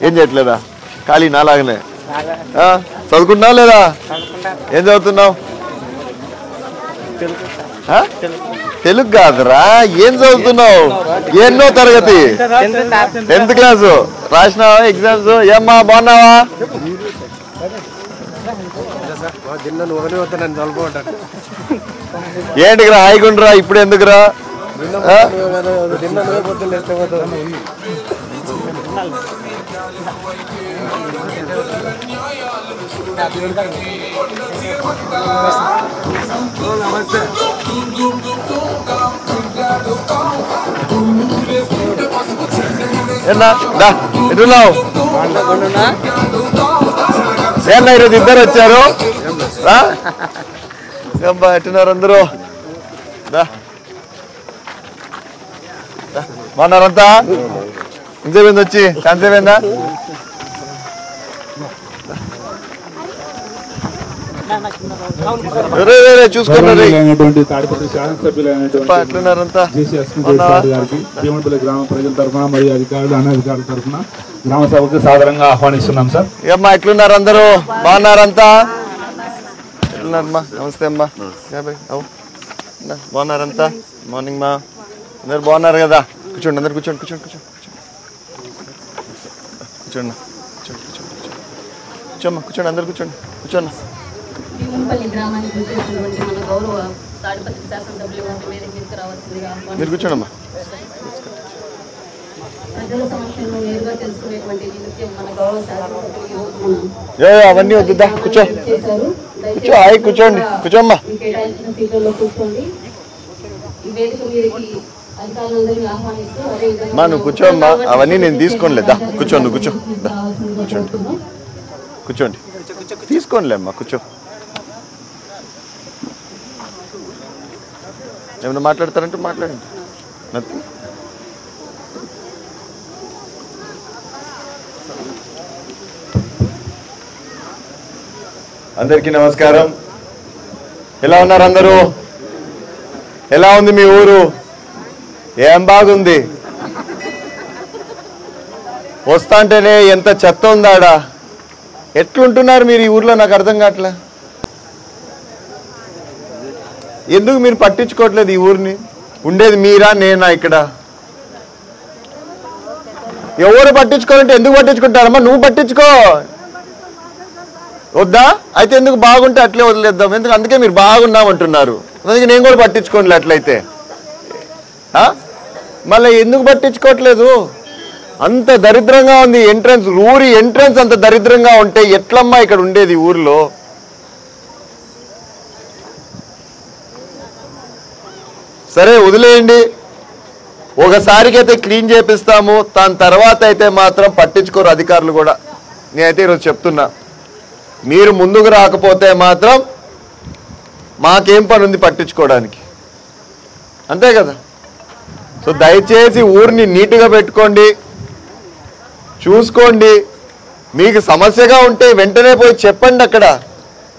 ఏం చేయట్లేదా? ఖాళీ నాలాగనే చదువుకుంటున్నావు లేదా? ఏం చదువుతున్నావు? తెలుగు కాదురా, ఏం చదువుతున్నావు? ఎన్నో తరగతి? 10th class రాసినావా exams? ఏమ్మా బాగున్నావా? ఏంటికిరా హాయిగుండ్రా, ఇప్పుడు ఎందుకురా? ఎటున్నావు? ఏనా ఈరోజు ఇద్దరు వచ్చారు? ఎట్టున్నారు అందరూ? బాగున్నారంతా? ఇంతసేపు వచ్చి ఎంతసేపోయిందా? చూసుకున్నారంతా గ్రామ ప్రజల తరఫున మరియు అధికారులు అనధికారుల తరఫున గ్రామ సభకు సాధారణంగా ఆహ్వానిస్తున్నాం సార్. ఏమ్మా ఎట్లున్నారు అందరూ? బాగున్నారంతా? ఎట్లున్నారమ్మా? నమస్తే అమ్మా. బాగున్నారంతా? మార్నింగ్ మా అందరు బాగున్నారు కదా? కూర్చోండి, అందరు కూర్చోండి కూర్చోండి కూర్చోండి కూర్చోండి కూర్చోమ్మా, కూర్చోండి అందరు కూర్చోండి కూర్చోండి. మీరు కూర్చోండమ్మా. అవన్నీ వద్దుద్దా, కూర్చో కూర్చో, హాయ్ కూర్చోండి, కూర్చోమ్మా. నువ్వు కూర్చోమ్మా, అవన్నీ నేను తీసుకోనిలేదా? కూర్చో, నువ్వు కూర్చో, కూర్చోండి కూర్చోండి, తీసుకోనిలే అమ్మా, కూర్చో. ఏమైనా మాట్లాడతారంటే మాట్లాడండి. అందరికీ నమస్కారం. ఎలా ఉన్నారు అందరూ? ఎలా ఉంది మీ ఊరు? ఏం బాగుంది? వస్తా అంటేనే ఎంత చెత్త ఉందాడా. ఎట్లుంటున్నారు మీరు ఈ ఊర్లో? నాకు అర్థం కావట్లే. ఎందుకు మీరు పట్టించుకోవట్లేదు ఈ ఊరిని? ఉండేది మీరా నేనా ఇక్కడ? ఎవరు పట్టించుకోవాలంటే ఎందుకు పట్టించుకుంటారమ్మా? నువ్వు పట్టించుకో వద్దా? అయితే ఎందుకు బాగుంటే అట్లే వదిలేద్దాం. ఎందుకు? అందుకే మీరు బాగున్నామంటున్నారు, అందుకే నేను కూడా పట్టించుకోండి అట్లయితే. మళ్ళీ ఎందుకు పట్టించుకోవట్లేదు? అంత దరిద్రంగా ఉంది ఎంట్రన్స్, ఊరి ఎంట్రన్స్ అంత దరిద్రంగా ఉంటే ఎట్లమ్మా ఇక్కడ ఉండేది ఊర్లో? సరే వదిలేయండి, ఒకసారికి అయితే క్లీన్ చేపిస్తాము, దాని తర్వాత అయితే మాత్రం పట్టించుకోరు అధికారులు కూడా. నేనైతే ఈరోజు చెప్తున్నా, మీరు ముందుకు రాకపోతే మాత్రం మాకేం పని ఉంది పట్టించుకోవడానికి? అంతే కదా. సో దయచేసి ఊరిని నీట్గా పెట్టుకోండి, చూసుకోండి. మీకు సమస్యగా ఉంటే వెంటనే పోయి చెప్పండి. అక్కడ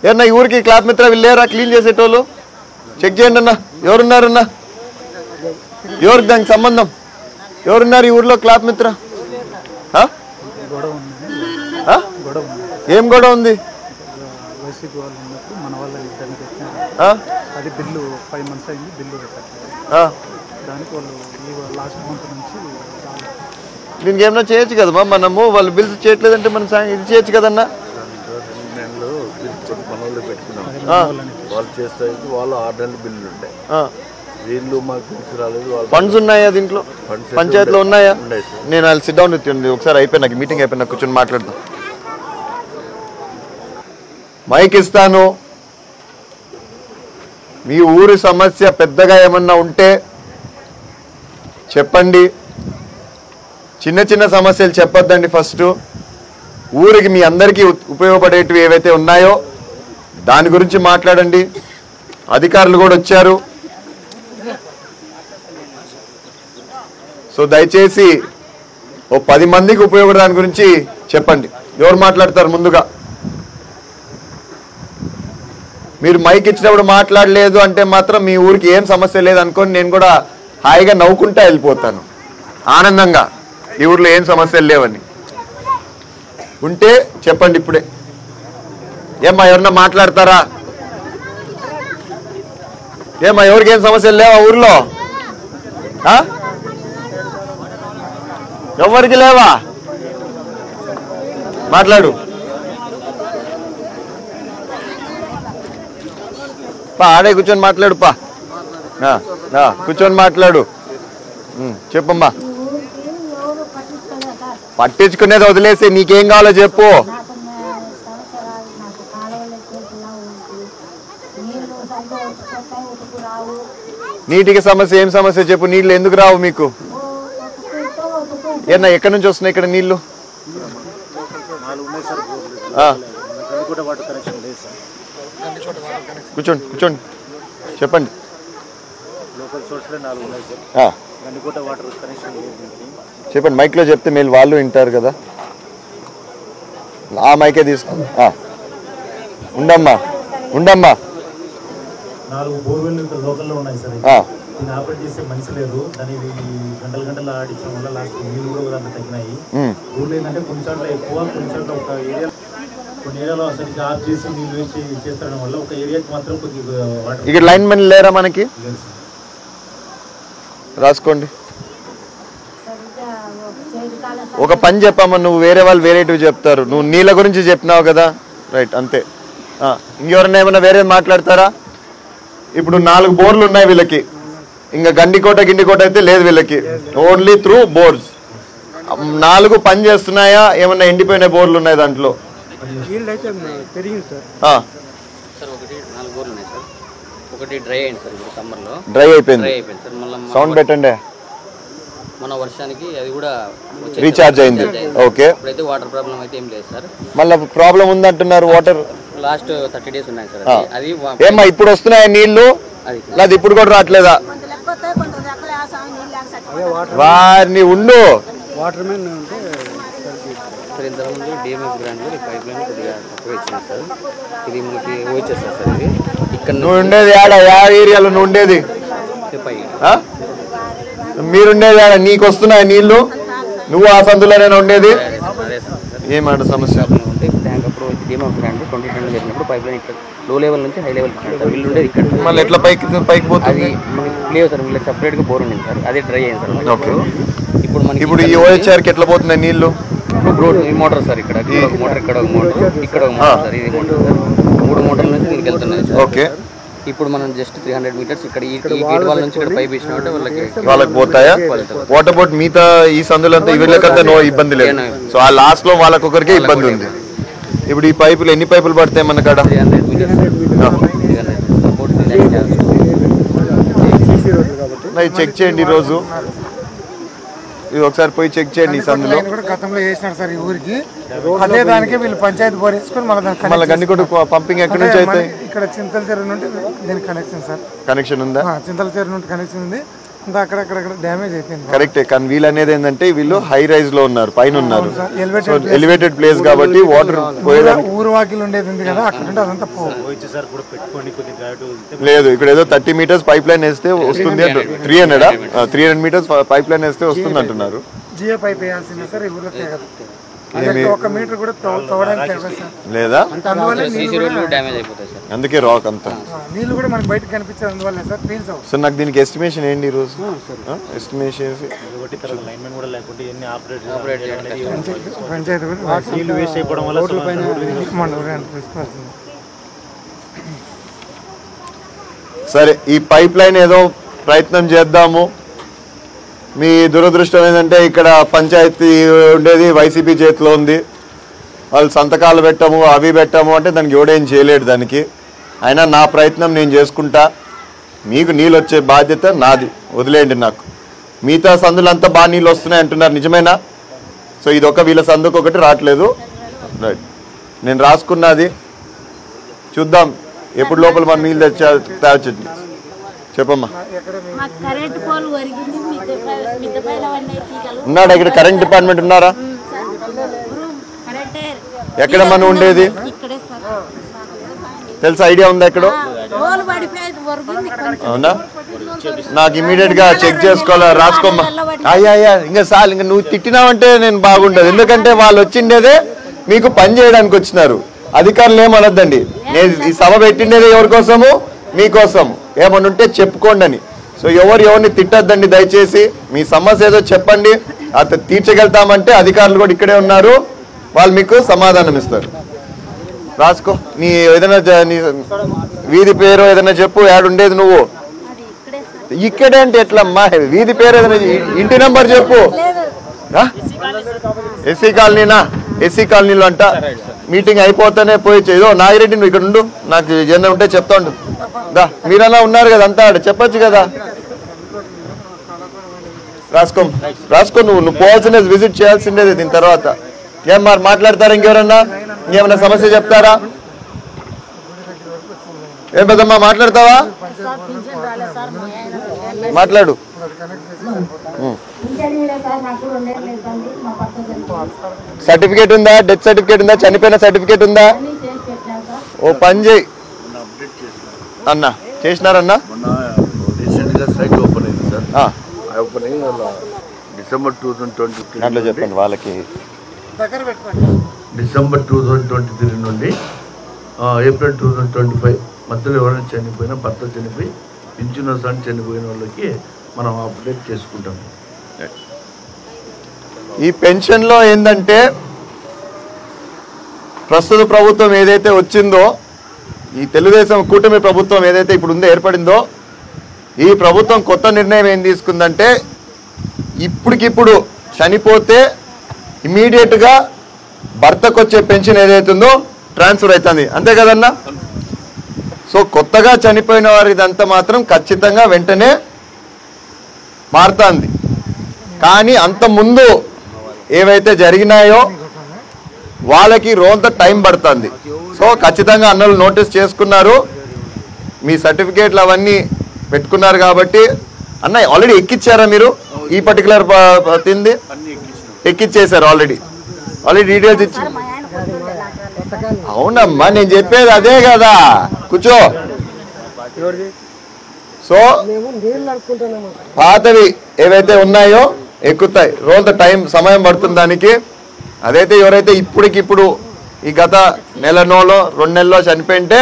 ఏమన్నా ఈ ఊరికి క్లాత్ మిత్ర వెళ్ళారా క్లీన్ చేసేటోళ్ళు? చెక్ చేయండి అన్న, ఎవరున్నారన్నా? ఎవరికి దానికి సంబంధం? ఎవరున్నారు ఈ ఊర్లో క్లాత్ మిత్ర? ఏం గొడవ ఉంది? దీనికి ఏమన్నా చేయొచ్చు కదమ్మా మనము. వాళ్ళు బిల్స్ చేయట్లేదంటే మనం ఇది చేయొచ్చు కదన్నా. ఫండ్స్ ఉన్నాయా దీంట్లో? పంచాయతీలో ఉన్నాయా? నేను వాళ్ళు సిట్ డౌన్ ఎత్తండి ఒకసారి, అయిపోయినాక మీటింగ్ అయిపోయినా కూర్చొని మాట్లాడదాం. మైక్ ఇస్తాను. మీ ఊరి సమస్య పెద్దగా ఏమన్నా ఉంటే చెప్పండి. చిన్న చిన్న సమస్యలు చెప్పొద్దండి. ఫస్ట్ ఊరికి మీ అందరికీ ఉపయోగపడేటివి ఏవైతే ఉన్నాయో దాని గురించి మాట్లాడండి. అధికారులు కూడా వచ్చారు. సో దయచేసి ఓ 10 మందికి ఉపయోగపడే దాని గురించి చెప్పండి. ఎవరు మాట్లాడతారు ముందుగా? మీరు మైక్ ఇచ్చినప్పుడు మాట్లాడలేదు అంటే మాత్రం మీ ఊరికి ఏం సమస్య లేదనుకోని నేను కూడా హాయిగా నవ్వుకుంటా వెళ్ళిపోతాను ఆనందంగా, ఈ ఊర్లో ఏం సమస్యలు లేవని. ఉంటే చెప్పండి ఇప్పుడే. ఏమ్మా ఎవరన్నా మాట్లాడతారా? ఏమ్మా ఎవరికేం సమస్యలు లేవా ఊర్లో? ఎవరికి లేవా? మాట్లాడు పా, ఆడే కూర్చొని మాట్లాడు పా, కూర్చొని మాట్లాడు. చెప్పమ్మా. పట్టించుకునేది వదిలేసి నీకేం కావాలో చెప్పు. నీటికి సమస్య ఏం సమస్య చెప్పు. నీళ్ళు ఎందుకు రావు మీకు? ఏనా ఎక్కడి నుంచి వస్తున్నాయి ఇక్కడ నీళ్లు? కూర్చోండి కూర్చోండి చెప్పండి. చెప్పండి మైక్లో చెప్తే మీరు వాళ్ళు వింటారు కదా. ఆ మైకే తీసుకోండి. ఉండమ్మా ఉండమ్మా. 4 బోర్వెల్ లోకల్లో ఉన్నాయి సార్. దీన్ని ఆపరేట్ చేసే మనిషి లేదు. దాన్ని గంటలు ఆడించడం వల్ల లాస్ట్ నీళ్ళు కూడా తగ్గినాయి. ఊళ్ళో ఏంటంటే కొన్ని చోట్ల ఎక్కువ, కొన్ని చోట్ల ఒక ఏరియా, కొన్ని ఏరియాలో అసలు ఆఫ్ చేసి నీళ్ళు వేసి చేస్తడం వల్ల ఒక ఏరియాకి మాత్రం కొద్దిగా వాటర్. ఇక్కడ లైన్ మెన్ లేరా మనకి? రాసుకోండి. ఒక పని చెప్పమ్మా, నువ్వు వేరే వాళ్ళు వేరేటివి చెప్తారు. నువ్వు నీళ్ళ గురించి చెప్పినావు కదా, రైట్ అంతే. ఇంకెవరన్నా ఏమన్నా వేరే మాట్లాడతారా? ఇప్పుడు 4 బోర్లు ఉన్నాయి వీళ్ళకి. ఇంకా గిండికోట అయితే లేదు వీళ్ళకి. Only through bores. 4 పని చేస్తున్నాయా? ఏమన్నా ఎండిపోయిన బోర్లు ఉన్నాయి దాంట్లో? డ్రై అయిపోయింది. సౌండ్ పెట్టండి. మన వర్షానికి అది కూడా రీఛార్జ్ అయింది. ఓకే. ఇప్పుడైతే వాటర్ ప్రాబ్లం అయితే ఏం లేదు సార్. మళ్ళీ ప్రాబ్లం ఉందంటున్నారు. వాటర్ లాస్ట్ 30 days ఉన్నాయి సార్. అది ఏమ్మా ఇప్పుడు వస్తున్నాయా నీళ్లు? అది ఇప్పుడు కూడా రావట్లేదా? వారిని ఉండు. వాటర్ మ్యాన్ ఉంటే సార్ ఇంతకుముందు డిఎంఎఫ్ బ్రాండ్లో ఈ పైప్ లైన్ కొద్దిగా తక్కువ ఇచ్చినారు సార్. ఇది మనకి వచ్చేస్తారు సార్. ఇది ఇక్కడ నువ్వు ఉండేది యా ఏరియాలో నువ్వు ఉండేది? మీరుండేది ఆడ. నీకు వస్తున్నాయి నీళ్లు? నువ్వు ఆ సందులోనే ఉండేది? ఏమాట సమస్య? ట్యాంక్ అప్పుడు డిఎంఎఫ్ బ్రాండ్ 2010 చేసినప్పుడు పైప్ లైన్ ఇక్కడ లో లెవెల్ నుంచి హై లెవెల్ వీళ్ళు ఉండేది ఇక్కడ. మళ్ళీ ఎట్లా పైకి పోతుంది? అది మనకి లేవు సార్. వీళ్ళకి సపరేట్గా బోర్ ఉండింది సార్. అదే డ్రై అయింది సార్. ఓకే. ఇప్పుడు మనకి ఇప్పుడు ఈ ఓహెచ్ఆర్కి ఎట్లా పోతున్నాయి నీళ్లు? ఈ మోటార్ సార్. ఇక్కడ ఒక మోటార్, ఇక్కడ ఒక మోటార్, ఇక్కడ ఒక మోటార్ సార్. ఇది మోటార్ సార్. 3 మోటార్ల నుంచి దీనికి వెళ్తున్నాయి సార్. ఓకే. ఇప్పుడు మనం జస్ట్ 300 meters ఇక్కడ ఈ గేట్ వాళ్ళ నుంచి ఇక్కడ పైప్ వేసినట్టు వాళ్ళకి పోతాయా? వాట్ అబౌట్ మిగతా ఈ సందులంతా వీళ్ళకంతా నో ఇబ్బంది లేదు. సో ఆ లాస్ట్ లో వాళ్ళకొకరికే ఇబ్బంది ఉంది. ఇప్పుడు ఈ పైపులు ఎన్ని పైపులు పడతాయి మన కాడ? చెక్ చేయండి ఈరోజు. ఇది ఒకసారి పోయి చెక్ చేయండి. ఈ సందులో గతంలో వేసినారు సార్ ఈ ఊరికి. అదే దానికి వీళ్ళు పంచాయతీ బోర్ వేసుకొని మళ్ళీ గండికోట పంపింగ్ ఎక్కడి నుంచి అయితే? ఇక్కడ చింతల చెరువు నుండి దీనికి కనెక్షన్ సార్. కనెక్షన్ ఉందా? చింతల చెరువు నుండి కనెక్షన్ ఉంది. అక్కడక్కడ డ్యామేజ్ అయిపోయింది. కరెక్టే. కానీ వీళ్ళు అనేది ఏంటంటే వీళ్ళు హై రైజ్ లో ఉన్నారు, పైన ఉన్నారు. ఎలివేటెడ్ ప్లేస్ కాబట్టి వాటర్ ఊరు వాకిలు ఉండేది ఉంది కదా, అక్కడ ఉంటే అదంతా లేదు. ఇక్కడ ఏదో 30 meters పైప్ లైన్ వేస్తే వస్తుంది అంట. 300 meters పైప్ లైన్ వేస్తే వస్తుంది అంటున్నారు. జియో పైప్ వేయాల్సిందే సార్. ఈ ఊర్లో ఒక మీటర్ కూడా లేదా? డ్యామేజ్ అయిపోతాయి సార్. అందుకే రాక్ అంతా నీళ్ళు కూడా మనకి బయటకు కనిపించేది అందువల్ల సార్. ఫీల్స్ సార్ నాకు దీనికి ఎస్టిమేషన్ ఏంటి ఈరోజు? ఎస్టిమేషన్ సరే. ఈ పైప్ లైన్ ఏదో ప్రయత్నం చేద్దాము. మీ దురదృష్టం ఏంటంటే ఇక్కడ పంచాయతీ ఉండేది వైసీపీ చేతిలో ఉంది. వాళ్ళు సంతకాలు పెట్టాము, అవి పెట్టాము అంటే దానికి ఎవడేం చేయలేడు దానికి. అయినా నా ప్రయత్నం నేను చేసుకుంటా. మీకు నీళ్ళు వచ్చే బాధ్యత నాది, వదిలేయండి నాకు. మిగతా సందులంతా బాగా నీళ్ళు వస్తున్నాయి అంటున్నారు, నిజమేనా? సో ఇదొక వీళ్ళ సందుకు ఒకటి రావట్లేదు. రైట్, నేను రాసుకున్నది చూద్దాం ఎప్పుడు లోపల మన నీళ్ళు తేవచ్చండి. చెప్పమ్మా. ఉన్నాడా ఇక్కడ? కరెంట్ డిపార్ట్మెంట్ ఉన్నారా? ఎక్కడ మనం ఉండేది తెలుసా? ఐడియా ఉందా ఎక్కడో? అవునా? నాకు ఇమీడియట్ గా చెక్ చేసుకోవాలా? రాసుకోమ్మా. అయ్యా ఇంకా సార్, ఇంకా నువ్వు తిట్టినావంటే నేను బాగుండదు. ఎందుకంటే వాళ్ళు వచ్చిండేదే మీకు పని చేయడానికి వచ్చినారు. అధికారులు ఏమనొద్దండి, నేను ఈ సభ పెట్టిండేది ఎవరి కోసము, మీకోసం. ఏమన్నా ఉంటే చెప్పుకోండి అని. సో ఎవరిని తిట్టద్దండి దయచేసి. మీ సమస్య ఏదో చెప్పండి, అది తీర్చగలుగుతామంటే అధికారులు కూడా ఇక్కడే ఉన్నారు, వాళ్ళు మీకు సమాధానం ఇస్తారు. రాసుకో, నీ ఏదైనా నీ వీధి పేరు ఏదైనా చెప్పు. ఏడుండేది నువ్వు? ఇక్కడే అంటే ఎట్లమ్మా? వీధి పేరు ఏదైనా, ఇంటి నెంబర్ చెప్పు. ఎస్సీ కాలనీనా? ఎస్సీ కాలనీలో అంట. మీటింగ్ అయిపోతేనే పోయి ఏదో నాగిరెడ్డి నువ్వు ఇక్కడ ఉండు, నాకు ఏదైనా ఉంటే చెప్తా ఉండు. దా, మీరన్నా ఉన్నారు కదా అంతా, చెప్పచ్చు కదా. రాసుకో నువ్వు పోవాల్సిన విజిట్ చేయాల్సిండేది దీని తర్వాత. ఏం మరి మాట్లాడతారా? ఇంకెవరన్నా ఇంకేమన్నా సమస్య చెప్తారా? ఏం పెద్దమ్మా మాట్లాడతావా? మాట్లాడు. సర్టిఫికేట్ ఉందా? డెత్ సర్టిఫికేట్ ఉందా? చనిపోయిన సర్టిఫికేట్ ఉందా? ఓ పని చేయి అన్న, చేసినారన్నా? రీసెంట్గా సైట్ ఓపెన్ అయింది సార్. ఓపెనింగ్ డిసెంబర్ 2023 దాంట్లో చెప్పండి వాళ్ళకి. డిసెంబర్ 2023 నుండి ఏప్రిల్ 2025 మధ్యలో ఎవరైనా చనిపోయినా, భర్త చనిపోయి పింఛనర్స్ అని చనిపోయిన వాళ్ళకి మనం అప్డేట్ చేసుకుంటాం. ఈ పెన్షన్లో ఏంటంటే ప్రస్తుత ప్రభుత్వం ఏదైతే వచ్చిందో, ఈ తెలుగుదేశం కూటమి ప్రభుత్వం ఏదైతే ఇప్పుడు ఉందో ఏర్పడిందో, ఈ ప్రభుత్వం కొత్త నిర్ణయం ఏం తీసుకుందంటే ఇప్పటికిప్పుడు చనిపోతే ఇమీడియట్గా భర్తకు వచ్చే పెన్షన్ ఏదైతుందో ట్రాన్స్ఫర్ అవుతుంది. అంతే కదన్నా? సో కొత్తగా చనిపోయిన వారికి అంతా మాత్రం ఖచ్చితంగా వెంటనే మారుతుంది. కానీ అంత ముందు ఏవైతే జరిగినాయో వాళ్ళకి రోజంత టైం పడుతుంది. సో ఖచ్చితంగా అన్నలు నోటీస్ చేసుకున్నారు, మీ సర్టిఫికేట్లు అవన్నీ పెట్టుకున్నారు కాబట్టి. అన్న ఆల్రెడీ ఎక్కిచ్చారా మీరు? ఈ పర్టికులర్ తింది ఎక్కిచ్చేసారు ఆల్రెడీ డీటెయిల్స్ ఇచ్చి. అవునమ్మా, నేను చెప్పేది అదే కదా, కూర్చో. సో పాతవి ఏవైతే ఉన్నాయో ఎక్కుతాయి, రోజు సమయం పడుతుంది దానికి. అదైతే ఎవరైతే ఇప్పటికిప్పుడు ఈ గత నెలనోలో 2 నెలల్లో చనిపోయింటే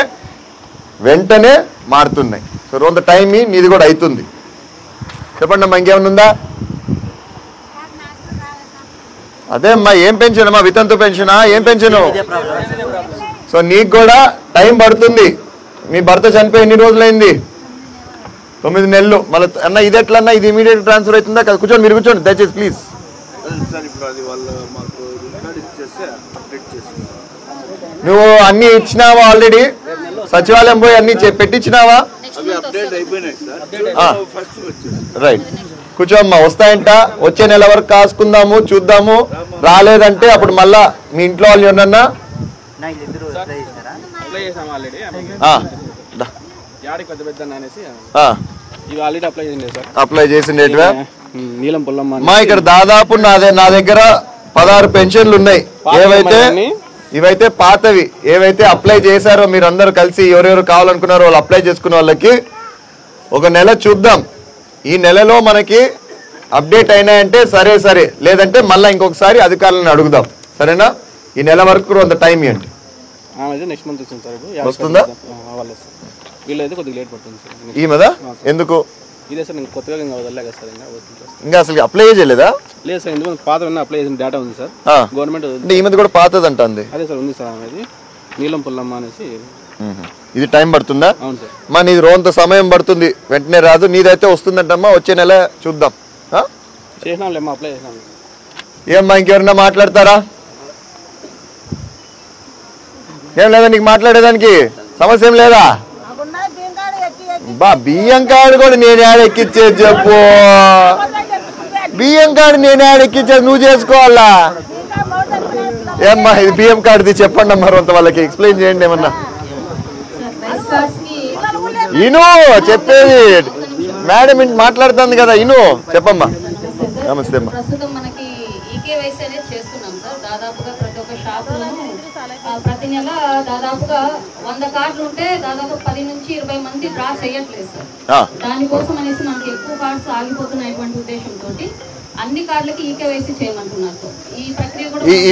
వెంటనే మారుతున్నాయి. సో రోజు టైం నీది కూడా అవుతుంది. చెప్పండి అమ్మా, ఇంకేమైనా ఉందా? అదే అమ్మా, ఏం పెన్షన్ అమ్మా? వితంతు పెన్షనా? ఏం పెన్షను? సో నీకు కూడా టైం పడుతుంది. మీ భర్త చనిపోయి ఎన్ని రోజులైంది? 9 నెలలు. మళ్ళీ అన్న ఇది ఎట్లా అన్న, ఇది ఇమీడియట్ ట్రాన్స్ఫర్ అవుతుందా? కూర్చోండి, మీరు కూర్చోండి దయచేసి ప్లీజ్. నువ్వు అన్ని ఇచ్చినావా ఆల్రెడీ? సచివాలయం పోయి అన్ని పెట్టించినావా? రైట్, కూర్చోమ్మా. వస్తాయంట, వచ్చే నెల వరకు కాసుకుందాము, చూద్దాము. రాలేదంటే అప్పుడు మళ్ళా మీ ఇంట్లో వాళ్ళు ఏమన్నా అప్లై చేసిండేటివా? మా ఇక్కడ దాదాపు నా దగ్గర 16 పెన్షన్లు ఉన్నాయి. ఇవైతే పాతవి ఏవైతే అప్లై చేశారో మీరు అందరూ కలిసి, ఎవరెవరు కావాలనుకున్నారో వాళ్ళు అప్లై చేసుకున్న వాళ్ళకి ఒక నెల చూద్దాం. ఈ నెలలో మనకి అప్డేట్ అయినాయంటే సరే, లేదంటే మళ్ళీ ఇంకొకసారి అధికారులను అడుగుదాం. సరేనా? ఈ నెల వరకు కొంత టైం ఇవ్వండి. వస్తుందా? ఈ మీద ఎందుకు ఇంకా అసలు అప్లై చేయలేదా? లేదు సార్, ఎందుకు పాత అప్లై చేసిన డేటా ఉంది సార్. గవర్నమెంట్ ఈ మీద కూడా పాతది అంటుంది. అదే సార్ ఉంది సార్, అనేది నీలం పుల్లమ్మ అనేసి. ఇది టైం పడుతుందా? అవును సార్. మా నీది రోంత సమయం పడుతుంది, వెంటనే రాదు. నీదైతే వస్తుందంటమ్మా, వచ్చే నెల చూద్దాం. చేసినాం, అప్లై చేసినాం. ఏమ్మా, ఇంకెవరన్నా మాట్లాడతారా? ఏం లేదా నీకు మాట్లాడేదానికి? సమస్య ఏం లేదా? బియ్యం కార్డు కూడా నేను ఏడెక్కిచ్చేది చెప్పు. బియ్యం కార్డు నేను ఏడెక్కిచ్చేది నువ్వు చేసుకోవాలా? ఏమ్మా, ఇది బియ్యం కార్డుది చెప్పండి అమ్మా, అంత వాళ్ళకి ఎక్స్ప్లెయిన్ చేయండి ఏమన్నా. ఇను చెప్పేది మేడం మాట్లాడుతుంది కదా, ఇను చెప్పమ్మా. నమస్తే అమ్మా. ప్రస్తుతం మనకి ఈకేవైసీ అనేది చేస్తున్నాం సార్. దాదాపుగా ప్రతి ఒక్క షాపులోనూ ప్రతి నెల దాదాపుగా 100 కార్డులు ఉంటే దాదాపు 10 నుంచి 20 మంది డ్రా చేయట్లేదు సార్. దానికోసం అనేసి మనకి ఎక్కువ కార్డ్స్ ఆగిపోతున్నటువంటి ఉద్దేశంతో అన్ని కార్డులకి ఈకేవైసీ చేయమంటున్నారు సార్. ఈ ప్రక్రియ కూడా ఈ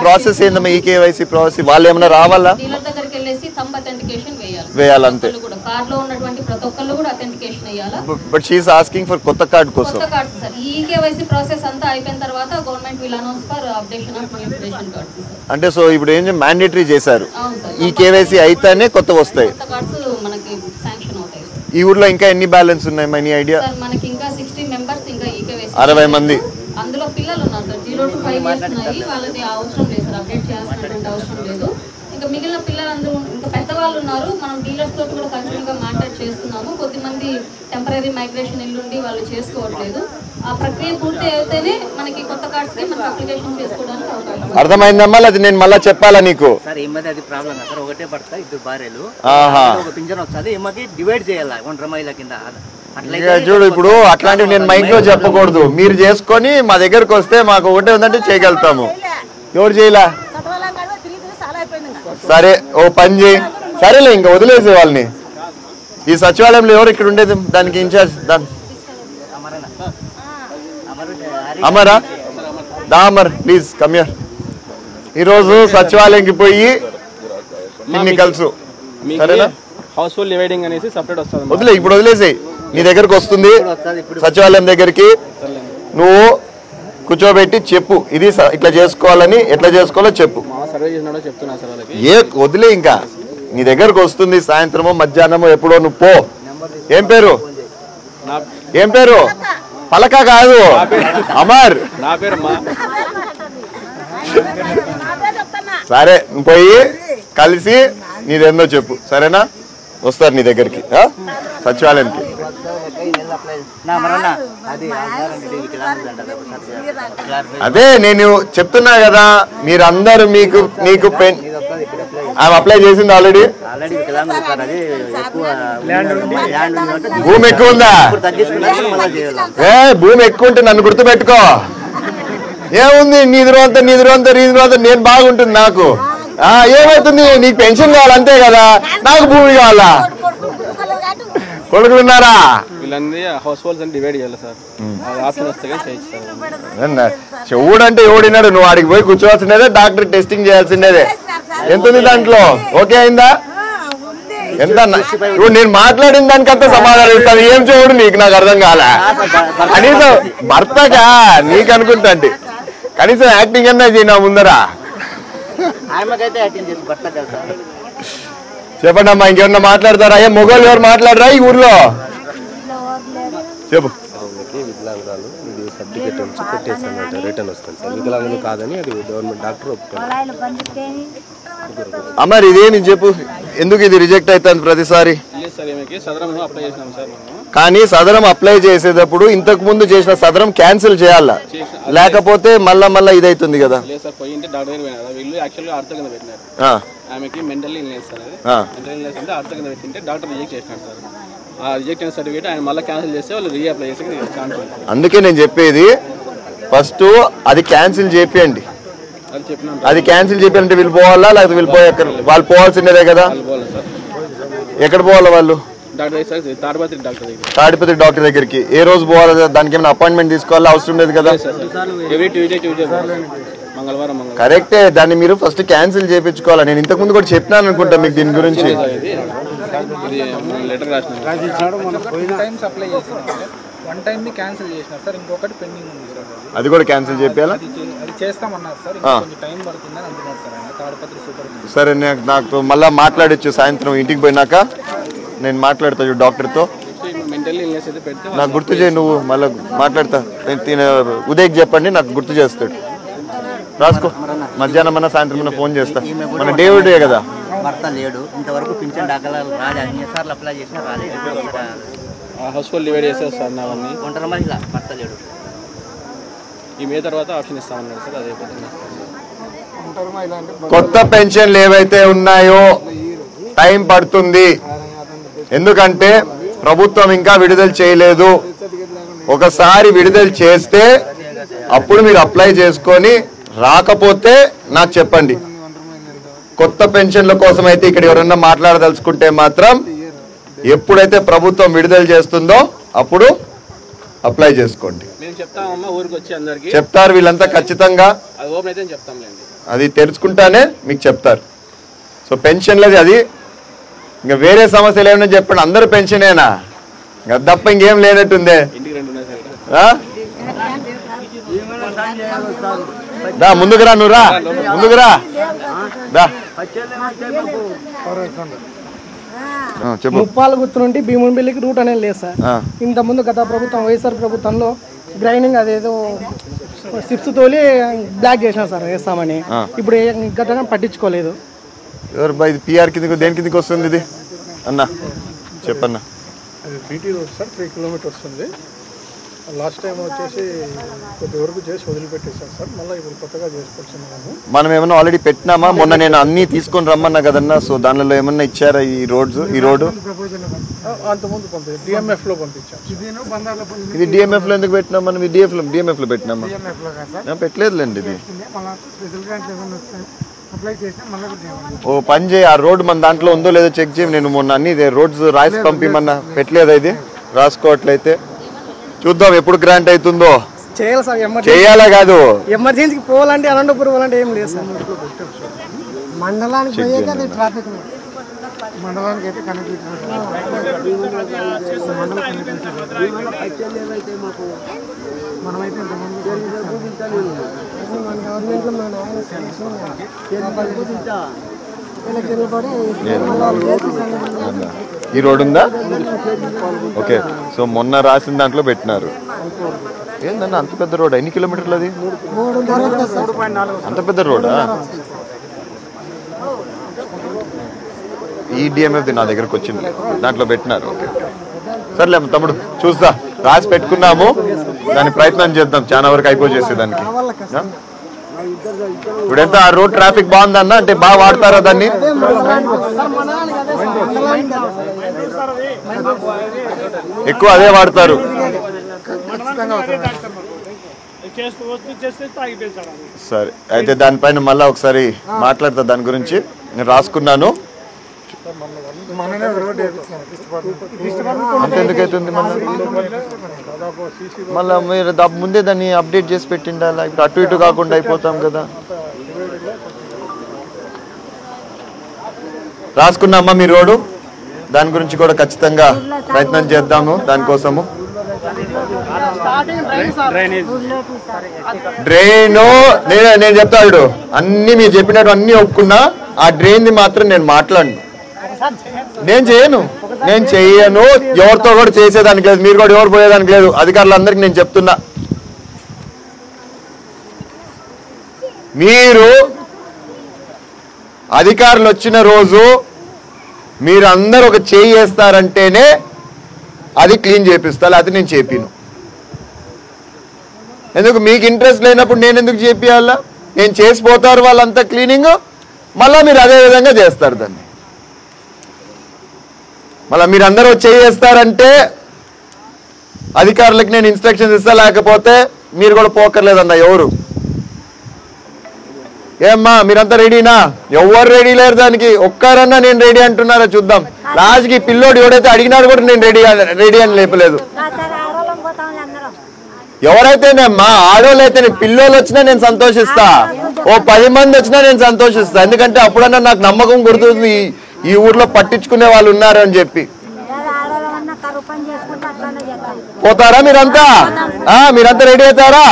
ప్రాసెస్ ఏందమ్మా? ఈకేవైసీ ప్రాసెస్ వాళ్ళు ఏమైనా రావాలా? డీలర్ దగ్గరికి వెళ్ళేసి థంబ్ అథెంటికేషన్ వేయాలంతే. కార్డులో ఉన్నటువంటి ప్రతి ఒక్కళ్ళు కూడా అథెంటికేషన్ వేయాలా. But she is asking for కొత్త కార్డు కోసం. కొత్త కార్డ్స్ సార్. ఈ ఈకేవైసీ ప్రాసెస్ అంతా అయిపోయిన తర్వాత government will announce for updation of new ration cards sir. అంటే సో ఇప్పుడు ఏం మ్యాండేటరీ చేశారు. అవును సార్. ఈ కేవైసీ అయితేనే కొత్త వస్తాయి. కొత్త కార్డ్స్ మనకి శాంక్షన్ అవుతాయి. ఈ ఊర్లో ఇంకా ఎన్ని బ్యాలెన్స్ ఉన్నాయి? Any idea? సార్ మనకి ఇంకా 60 మెంబర్స్ ఇంకా ఈకేవైసీ 60 మంది. అందులో పిల్లలు ఉన్నారు సార్. 0 to 5 years ఉన్నాయి. వాళ్ళది అవసరం లేదు సార్, అప్డేట్ చేయాల్సినటువంటి అవసరం లేదు. ఇంకా మిగిలిన పిల్లలందరూ ఇంకా పెద్దవాళ్ళు ఉన్నారు. మనం డీలర్స్ తోటి కూడా కంటిన్యూగా మానిటర్ చేస్తున్నాము. కొద్దిమంది టెంపరీ మైగ్రేషన్ ఇల్లుండి వాళ్ళు చేసుకోవట్లేదు. ఆ ప్రక్రియ పూర్తి అయితేనే మనకి కొత్త కార్డ్స్ కి మనకి అప్లికేషన్ చేసుకోవడానికి అవకాశం. అర్థమైందమ్మా? అది నేను మళ్ళీ చెప్పాలా నీకు? సార్ ఈ మధ్య అది ప్రాబ్లం సార్. ఒకటే పడతా ఇద్దరు భార్యలు ఒక పింఛన్ వస్తుంది. ఏమకి డివైడ్ చేయాలి 1 మైళ్ళ కింద. చూడు ఇప్పుడు అట్లాంటివి నేను మైక్ లో చెప్పకూడదు. మీరు చేసుకొని మా దగ్గరకు వస్తే మాకు ఒకటే ఉందంటే చేయగలుగుతాము. ఎవరు చేయలా? సరే ఓ పని చేయి. సరేలే ఇంకా వదిలేసే వాళ్ళని. ఈ సచివాలయంలో ఎవరు ఇక్కడ ఉండేది దానికి ఇన్ఛార్జ్? దాని అమరా దా అమర్ ప్లీజ్ కమ్ హియర్. ఈరోజు సచివాలయంకి పోయి నిన్ను కలుసు. సరేనా? హౌస్ హోల్డ్ డివైడింగ్ అనేసి సెపరేట్ వస్తుంది. వదిలే, ఇప్పుడు వదిలేసేయి. నీ దగ్గరకు వస్తుంది సచివాలయం దగ్గరికి. నువ్వు కూర్చోబెట్టి చెప్పు ఇది ఇట్లా చేసుకోవాలని, ఎట్లా చేసుకోవాలో చెప్పు. ఏ వదిలే, ఇంకా నీ దగ్గరకు వస్తుంది సాయంత్రమో మధ్యాహ్నమో ఎప్పుడో. నువ్వు పో. ఏం పేరు? ఏం పేరు? పలక కాదు అమర్. సరే నువ్వు పోయి కలిసి నీదేందో చెప్పు. సరేనా? వస్తారు నీ దగ్గరికి సచివాలయంకి. అదే నేను చెప్తున్నా కదా, మీరందరూ నీకు ఆమె అప్లై చేసింది ఆల్రెడీ. భూమి ఎక్కువ ఉందా? భూమి ఎక్కువ ఉంటే నన్ను గుర్తుపెట్టుకో. ఏముంది నీది రోంత నేను బాగుంటుంది. నాకు ఏమవుతుంది? నీకు పెన్షన్ కావాలి అంతే కదా, నాకు భూమి కావాలా? కొడుకులున్నారా? చెవుడంటే ఎవడినాడు? నువ్వు ఆడికి పోయి కూర్చోవాల్సిందే, డాక్టర్ టెస్టింగ్ చేయాల్సిందేదే. ఎంత ఉంది దాంట్లో? ఓకే అయిందా? ఎంత? ఇప్పుడు నేను మాట్లాడిన దానికంతా సమాధానం ఇస్తాను. ఏం చెవుడు నీకు? నాకు అర్థం కాలే. కనీసం భర్తగా నీకు అనుకుంటా అంటే కనీసం యాక్టింగ్ అన్నా చేయి నా ముందరా. చెప్పండి అమ్మా, ఇంకేమన్నా మాట్లాడతారా? ఏ మొగోళ్ళు ఎవరు మాట్లాడరా ఈ ఊర్లో? చెప్పు. వికలాంగురాలు ఇది సర్టిఫికేట్ వచ్చి పెట్టేస్తాను, రిటర్న్ వస్తుంది సార్. వికలాంగులు కాదని అది గవర్నమెంట్ డాక్టర్ ఒప్పుకుంటారు. అమ్మారు ఇదేమి చెప్పు, ఎందుకు ఇది రిజెక్ట్ అవుతుంది ప్రతిసారి? కానీ సదరం అప్లై చేసేటప్పుడు ఇంతకు ముందు చేసిన సదరం క్యాన్సిల్ చేయాలా, లేకపోతే మళ్ళా ఇదైతుంది కదా. ఆమెకి మెంటల్ ఇల్నెస్ అనేది, మెంటల్ ఇల్నెస్ అంటే అర్థం కింద పెట్టింటే డాక్టర్ రిజెక్ట్ చేసినాడు సార్. ఆ రిజెక్ట్ అయిన సర్టిఫికేట్ ఆయన మళ్ళీ క్యాన్సిల్ చేస్తే వాళ్ళు రీఅప్లై చేసి ఛాన్స్ ఉంది. అందుకే నేను చెప్పేది ఫస్ట్ అది క్యాన్సిల్ చేపియండి. అది క్యాన్సిల్ చేయాలంటే వీళ్ళు పోవాలా, లేకపోతే వీళ్ళు పోయాక వాళ్ళు పోవాల్సిందే కదా. ఎక్కడ పోవాలా వాళ్ళు? తాడిపత్రి డాక్టర్ దగ్గరికి. ఏ రోజు పోవాలి? దానికి ఏమైనా అపాయింట్మెంట్ తీసుకోవాలా? అవసరం లేదు కదా. కరెక్టే, దాన్ని మీరు ఫస్ట్ క్యాన్సిల్ చేయించుకోవాలా. నేను ఇంతకు ముందు కూడా చెప్పినాను అనుకుంటా మీకు దీని గురించి. అది కూడా క్యాన్సిల్ చేయాలా? సరే, నాకు మళ్ళీ మాట్లాడచ్చు సాయంత్రం ఇంటికి పోయినాక. నేను మాట్లాడతా డాక్టర్తో. నాకు గుర్తు చేయి, నువ్వు మళ్ళీ మాట్లాడతా. ఉదయ్కి చెప్పండి, నాకు గుర్తు చేస్తాడు. రాసుకో. మధ్యాహ్నం అన్న సాయంత్రం అన్న ఫోన్ చేస్తా. మన డేవిడ్ కదా. భర్త లేడు ఇంతవరకు, పింఛన్ దాఖలాలు రాలేదు. ఎన్నిసార్లు అప్లై చేసినా రాలేదు. హౌస్ హోల్డ్ డివైడ్ చేసేస్తారు అవన్నీ. ఒంటరి మహిళ, భర్త లేడు. ఈ మే తర్వాత ఆప్షన్ ఇస్తామన్నాడు సార్. అదే కొత్త పెన్షన్లు ఏవైతే ఉన్నాయో టైం పడుతుంది. ఎందుకంటే ప్రభుత్వం ఇంకా విడుదల చేయలేదు. ఒకసారి విడుదల చేస్తే అప్పుడు మీరు అప్లై చేసుకొని, రాకపోతే నాకు చెప్పండి. కొత్త పెన్షన్ల కోసం అయితే ఇక్కడ ఎవరన్నా మాట్లాడదలుచుకుంటే మాత్రం ఎప్పుడైతే ప్రభుత్వం విడుదల చేస్తుందో అప్పుడు అప్లై చేసుకోండి. మేము చెప్తామమ్మా ఊరికి వచ్చి అందరికి చెప్తారు వీళ్ళంతా ఖచ్చితంగా. అది ఓపెన్ అయితే చెప్తాంలేండి. అది తెరుచుకుంటానే మీకు చెప్తారు. సో పెన్షన్లది అది. ఇంకా వేరే సమస్యలు ఏమైనా చెప్పండి. అందరూ పెన్షనేనా? ఇంకా తప్ప ఇంకేం లేనట్టుందే. ఇంటికి 2 ఉన్నాయి సార్. దా ముందుకు రా, నువ్వు రా, ముందుకు రా. ముప్పాల గుర్తు నుండి భీమునిపల్లికి రూట్ అనేది లేదు సార్. ఇంతకుముందు గత ప్రభుత్వం వైఎస్ఆర్ ప్రభుత్వంలో గ్రైండింగ్ అదేదో సిప్స్ తోలి బ్లాక్ చేసినారు సార్ వేస్తామని. ఇప్పుడు గతంగా పట్టించుకోలేదు. ఎవరు బా ఇది పిఆర్ కిందకి దేని కిందకి వస్తుంది ఇది అన్న చెప్పన్నా. బీటీ రోడ్ సార్ 3 కిలోమీటర్స్ వస్తుంది. లాస్ట్ టైం వచ్చేసి కొద్ది వరకు చేసి వదిలిపెట్టేసాం సార్. మళ్ళీ ఇప్పుడు కొత్తగా చేసుకొచ్చున్నాము. మనం ఏమన్నా ఆల్రెడీ పెట్టినామా? మొన్న నేను అన్ని తీసుకొని రమ్మన్నా కదన్నా. సో దానిలో ఏమన్నా ఇచ్చారా ఈ రోడ్స్? ఈ రోడ్డు అంతకుముందు డిఎంఎఫ్ లో పంపించాం. ఇది డిఎంఎఫ్ లో ఎందుకు పెట్టినాం మనం? డిఎంఎఫ్ లో పెట్టినామా? పెట్టలేదులేండి ఇది. ఓ పని చేయి, ఆ రోడ్డు మన దాంట్లో ఉందో లేదో చెక్ చేయి. నేను మొన్న అన్ని రోడ్స్ రాసి పంపిమన్నా. పెట్టలేదా ఇది? రాసుకోవట్లయితే చూద్దాం ఎప్పుడు గ్రాంట్ అవుతుందో. చేయాలి సార్. చేయాలా కాదు, ఎమర్జెన్సీకి పోవాలంటే అనంతపురం పోవాలంటే ఏం లేదు సార్. మండలానికి ట్రాఫిక్ మండలానికి అయితే కనెక్టివిటీ మనమైతే ఈ రోడ్ ఉందా? ఓకే. సో మొన్న రాసిన దాంట్లో పెట్టినారు. ఏందన్నా అంత పెద్ద రోడ్? ఎన్ని కిలోమీటర్లు అది? అంత పెద్ద రోడా? ఈ డిఎంఎఫ్ నా దగ్గరకు వచ్చింది, దాంట్లో పెట్టినారు. ఓకే సర్లే తమ్ముడు, చూస్తా. రాసి పెట్టుకున్నాము, దాని ప్రయత్నం చేద్దాం చాలా వరకు అయిపోచేసేదానికి. ఇప్పుడెంత ఆ రోడ్ ట్రాఫిక్ బాగుందన్న? అంటే బాగా వాడతారా దాన్ని? ఎక్కువ అదే వాడతారు. సరే అయితే దానిపైన మళ్ళీ ఒకసారి మాట్లాడతా. దాని గురించి నేను రాసుకున్నాను. అంతెందుకైతుంది మళ్ళీ మీరు ముందే దాన్ని అప్డేట్ చేసి పెట్టిండాలా? ఇప్పుడు అటు ఇటు కాకుండా అయిపోతాం కదా. రాసుకున్నామా మీ రోడ్డు? దాని గురించి కూడా ఖచ్చితంగా ప్రయత్నం చేద్దాము. దానికోసము డ్రైన్ నేను చెప్తాడు అన్ని మీరు చెప్పినట్టు అన్ని ఒప్పుకున్నా. ఆ డ్రైన్ ది మాత్రం నేను మాట్లాడను, నేను చెయ్యను. ఎవరితో కూడా చేసేదానికి లేదు, మీరు కూడా ఎవరు పోయేదానికి లేదు. అధికారులందరికీ నేను చెప్తున్నా, మీరు అధికారులు వచ్చిన రోజు మీరు అందరూ ఒక చేయి వేస్తారంటేనే అది క్లీన్ చేపిస్తా, లేకపోతే నేను చేపిను. ఎందుకు మీకు ఇంట్రెస్ట్ లేనప్పుడు నేను ఎందుకు చేపియాలా? నేను చేసిపోతారు వాళ్ళంతా క్లీనింగ్, మళ్ళీ మీరు అదే విధంగా చేస్తారు దాన్ని. మళ్ళీ మీరు అందరూ చేస్తారంటే అధికారులకు నేను ఇన్స్ట్రక్షన్స్ ఇస్తా, లేకపోతే మీరు కూడా పోకర్లేదన్న. ఎవరు ఏమ్మా మీరంతా రెడీనా? ఎవరు రెడీ లేరు దానికి. ఒక్కరన్నా నేను రెడీ అంటున్నారా? చూద్దాం. లాస్ట్కి పిల్లోడు ఎవడైతే అడిగినాడు కూడా నేను రెడీ అని లేపలేదు. ఎవరైతేనేమ్మా ఆడోళ్ళు అయితే, పిల్లోళ్ళు వచ్చినా నేను సంతోషిస్తా, ఓ 10 మంది వచ్చినా నేను సంతోషిస్తా. ఎందుకంటే అప్పుడన్నా నాకు నమ్మకం గుర్తుంది ఈ ఊర్లో పట్టించుకునే వాళ్ళు ఉన్నారు అని చెప్పి. పోతారా మీరంతా? మీరంతా రెడీ అవుతారా?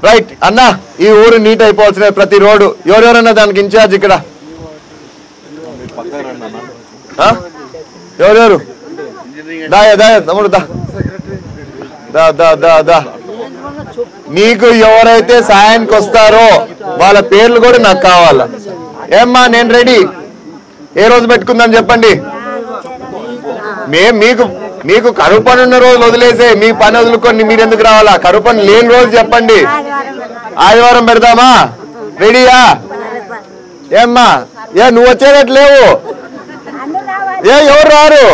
రైట్ అన్న, ఈ ఊరు నీట్ అయిపోవాల్సిన ప్రతి రోడ్డు. ఎవరెవరన్నా దానికి ఇన్ఛార్జ్ ఇక్కడ? ఎవరెవరు? దాయ తమ్ముడు దా. నీకు ఎవరైతే సాయానికి వస్తారో వాళ్ళ పేర్లు కూడా నాకు కావాలా. ఏమ్మా నేను రెడీ. ఏ రోజు పెట్టుకుందాం చెప్పండి. మీకు కరువు పని ఉన్న రోజు వదిలేసే, మీ పని వదులుకొని మీరు ఎందుకు రావాలా? కరువు పని లేని రోజు చెప్పండి. ఆదివారం పెడదామా? రెడీయా? ఏమ్మా నువ్వు వచ్చేటట్లేవు. ఎవరు రారు?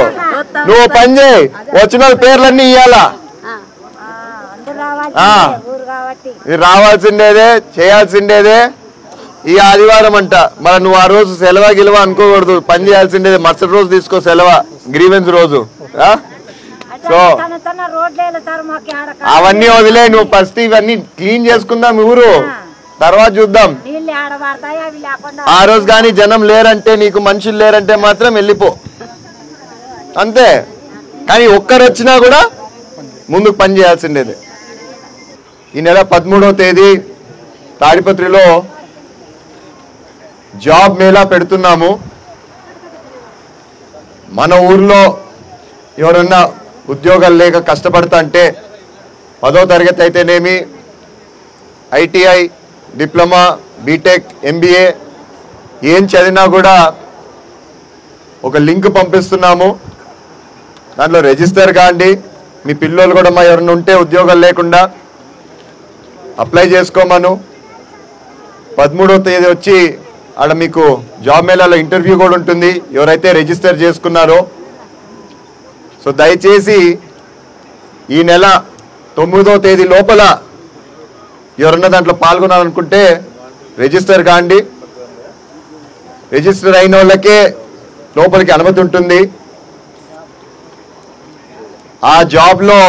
నువ్వు పని చేయి, వచ్చిన పేర్లన్నీ ఇయ్యాలా. రావాల్సిండేదే, చేయాల్సిండేదే. ఈ ఆదివారం అంట, మరి నువ్వు ఆ రోజు సెలవా గిలవా అనుకోకూడదు. పని చేయాల్సిండేదే. మరుసటి రోజు తీసుకో సెలవా, గ్రీవెన్స్ రోజు. సో అవన్నీ వదిలే, నువ్వు ఫస్ట్ ఇవన్నీ క్లీన్ చేసుకుందాం ఊరు, తర్వాత చూద్దాం. ఆ రోజు కానీ జనం లేరంటే, నీకు మనుషులు లేరంటే మాత్రం వెళ్ళిపో అంతే. కానీ ఒక్కరు వచ్చినా కూడా ముందుకు పని చేయాల్సిండేది. ఈ నెల 13వ తేదీ తాడిపత్రిలో జాబ్ మేళా పెడుతున్నాము. మన ఊర్లో ఎవరన్నా ఉద్యోగాలు లేక కష్టపడతా అంటే 10వ తరగతి అయితేనేమి, ఐటీఐ, డిప్లొమా, బీటెక్, ఎంబీఏ ఏం చదివినా కూడా ఒక లింక్ పంపిస్తున్నాము. దాంట్లో రిజిస్టర్ కాండి. మీ పిల్లలు కూడా మా ఎవరైనా ఉంటే ఉద్యోగాలు లేకుండా అప్లై చేసుకోమను. 13వ తేదీ వచ్చి ఆడ మీకు జాబ్ మేళాలో ఇంటర్వ్యూ కూడా ఉంటుంది, ఎవరైతే రిజిస్టర్ చేసుకున్నారో. సో దయచేసి ఈ నెల 9వ తేదీ లోపల ఎవరన్నా దాంట్లో పాల్గొనాలనుకుంటే రిజిస్టర్ కాండి. రిజిస్టర్ అయిన వాళ్ళకే లోపలికి అనుమతి ఉంటుంది. ఆ జాబ్లో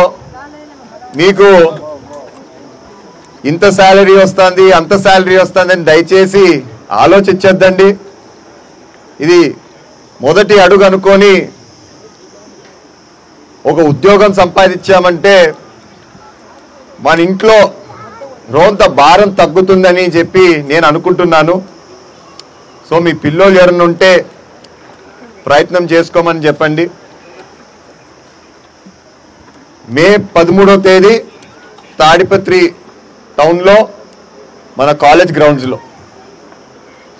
మీకు ఇంత శాలరీ వస్తుంది, అంత శాలరీ వస్తుంది అని దయచేసి ఆలోచించద్దండి. ఇది మొదటి అడుగు అనుకొని ఒక ఉద్యోగం సంపాదించామంటే మన ఇంట్లో రోంత భారం తగ్గుతుందని చెప్పి నేను అనుకుంటున్నాను. సో మీ పిల్లలు ఎవరైనా ఉంటే ప్రయత్నం చేసుకోమని చెప్పండి. మే 13వ తేదీ తాడిపత్రి టౌన్లో మన కాలేజ్ గ్రౌండ్స్లో.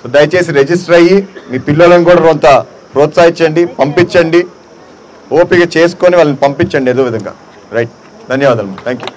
సో దయచేసి రిజిస్టర్ అయ్యి మీ పిల్లలను కూడా కొంత ప్రోత్సహించండి, పంపించండి, ఓపిక చేసుకొని వాళ్ళని పంపించండి ఏదో విధంగా. రైట్, ధన్యవాదాలు. Thank you.